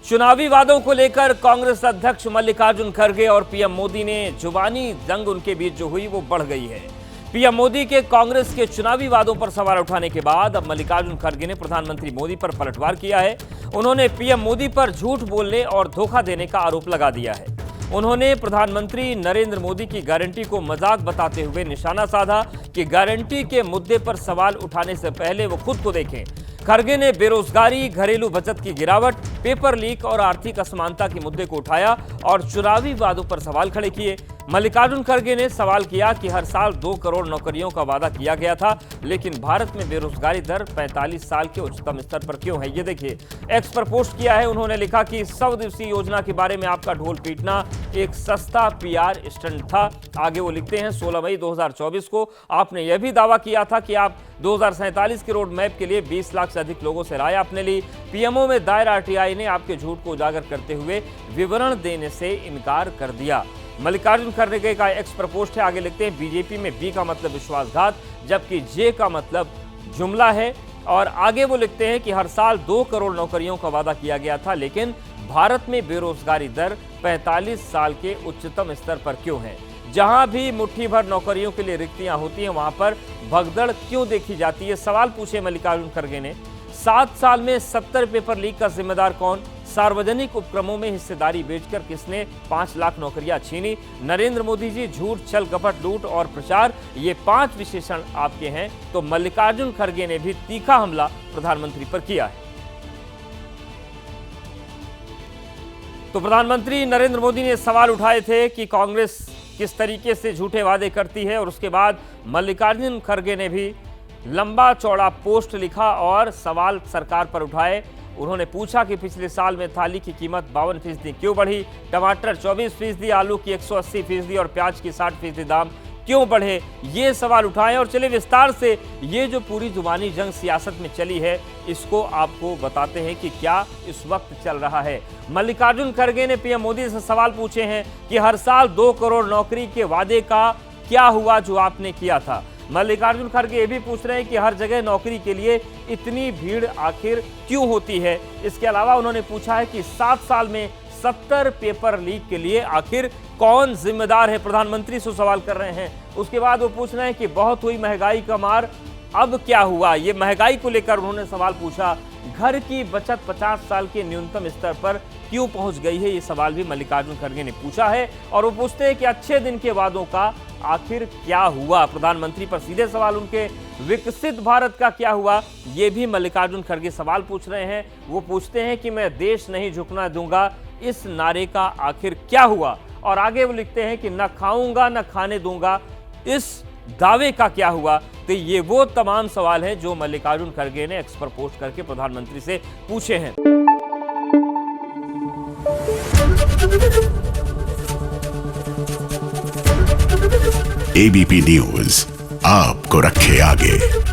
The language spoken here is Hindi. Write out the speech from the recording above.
चुनावी वादों को लेकर कांग्रेस अध्यक्ष मल्लिकार्जुन खड़गे और पीएम मोदी ने जुबानी जंग उनके बीच जो हुई वो बढ़ गई है। पीएम मोदी के कांग्रेस के चुनावी वादों पर सवाल उठाने के बाद अब मल्लिकार्जुन खड़गे ने प्रधानमंत्री मोदी पर पलटवार किया है। उन्होंने पीएम मोदी पर झूठ बोलने और धोखा देने का आरोप लगा दिया है। उन्होंने प्रधानमंत्री नरेंद्र मोदी की गारंटी को मजाक बताते हुए निशाना साधा कि गारंटी के मुद्दे पर सवाल उठाने से पहले वो खुद को देखें। खड़गे ने बेरोजगारी, घरेलू बचत की गिरावट, पेपर लीक और आर्थिक असमानता के मुद्दे को उठाया और चुनावी वादों पर सवाल खड़े किए। मल्लिकार्जुन खड़गे ने सवाल किया कि हर साल 2 करोड़ नौकरियों का वादा किया गया था, लेकिन भारत में बेरोजगारी दर 45 साल के उच्चतम स्तर पर क्यों है। ये देखिए, एक्स पर पोस्ट किया है। उन्होंने लिखा कि 100 दिवसीय योजना के बारे में आपका ढोल पीटना एक सस्ता पीआर स्टंट था। आगे वो लिखते हैं, 16 मई 2024 को आपने यह भी दावा किया था कि आप 2047 के रोड मैप के लिए 20 लाख से अधिक लोगों से राय आपने ली। पीएमओ में दायर आरटीआई ने आपके झूठ को उजागर करते हुए विवरण देने से इनकार कर दिया। मल्लिकार्जुन खड़गे का एक्स पर पोस्ट है। आगे लिखते हैं, बीजेपी में बी का मतलब विश्वासघात, जबकि जे का मतलब जुमला है। और आगे वो लिखते हैं कि हर साल 2 करोड़ नौकरियों का वादा किया गया था, लेकिन भारत में बेरोजगारी दर 45 साल के उच्चतम स्तर पर क्यों है। जहां भी मुट्ठी भर नौकरियों के लिए रिक्तियां होती हैं, वहां पर भगदड़ क्यों देखी जाती है। सवाल पूछे मल्लिकार्जुन खड़गे ने। 7 साल में 70 पेपर लीक का जिम्मेदार कौन। सार्वजनिक उपक्रमों में हिस्सेदारी बेचकर किसने 5 लाख नौकरियां छीनी। नरेंद्र मोदी जी, झूठ, छल कपट, लूट और प्रचार, ये 5 विशेषण आपके हैं। तो मल्लिकार्जुन खड़गे ने भी तीखा हमला प्रधानमंत्री पर किया है। तो प्रधानमंत्री नरेंद्र मोदी ने सवाल उठाए थे कि कांग्रेस किस तरीके से झूठे वादे करती है, और उसके बाद मल्लिकार्जुन खड़गे ने भी लंबा चौड़ा पोस्ट लिखा और सवाल सरकार पर उठाए। उन्होंने पूछा कि पिछले साल में थाली की कीमत 52% क्यों बढ़ी, टमाटर 24%, आलू की 180% और प्याज की 60% दाम क्यों बढ़े। ये सवाल उठाएं और चले विस्तार से ये जो पूरी जुबानी जंग सियासत में चली है, इसको आपको बताते हैं कि क्या इस वक्त चल रहा है। मल्लिकार्जुन खड़गे ने पीएम मोदी से सवाल पूछे हैं कि हर साल 2 करोड़ नौकरी के वादे का क्या हुआ जो आपने किया था। मल्लिकार्जुन खड़गे ये भी पूछ रहे हैं कि हर जगह नौकरी के लिए इतनी भीड़ आखिर क्यों होती है। इसके अलावा उन्होंने पूछा है कि 7 साल में 70 पेपर लीक के लिए आखिर कौन जिम्मेदार है। प्रधानमंत्री से सवाल कर रहे हैं। उसके बाद वो पूछ रहे हैं कि बहुत हुई महंगाई का मार, अब क्या हुआ। ये महंगाई को लेकर उन्होंने सवाल पूछा। घर की बचत 50 साल के न्यूनतम स्तर पर क्यों पहुंच गई है, ये सवाल भी मल्लिकार्जुन खड़गे ने पूछा है। और वो पूछते हैं कि अच्छे दिन के वादों का आखिर क्या हुआ। प्रधानमंत्री पर सीधे सवाल उनके विकसित भारत का क्या हुआ, ये भी मल्लिकार्जुन खड़गे सवाल पूछ रहे हैं। वो पूछते हैं कि मैं देश नहीं झुकना दूंगा, इस नारे का आखिर क्या हुआ। और आगे वो लिखते हैं कि न खाऊंगा न खाने दूंगा, इस दावे का क्या हुआ। तो ये वो तमाम सवाल हैं जो मल्लिकार्जुन खड़गे ने एक्स पर पोस्ट करके प्रधानमंत्री से पूछे हैं। एबीपी न्यूज आपको रखे आगे।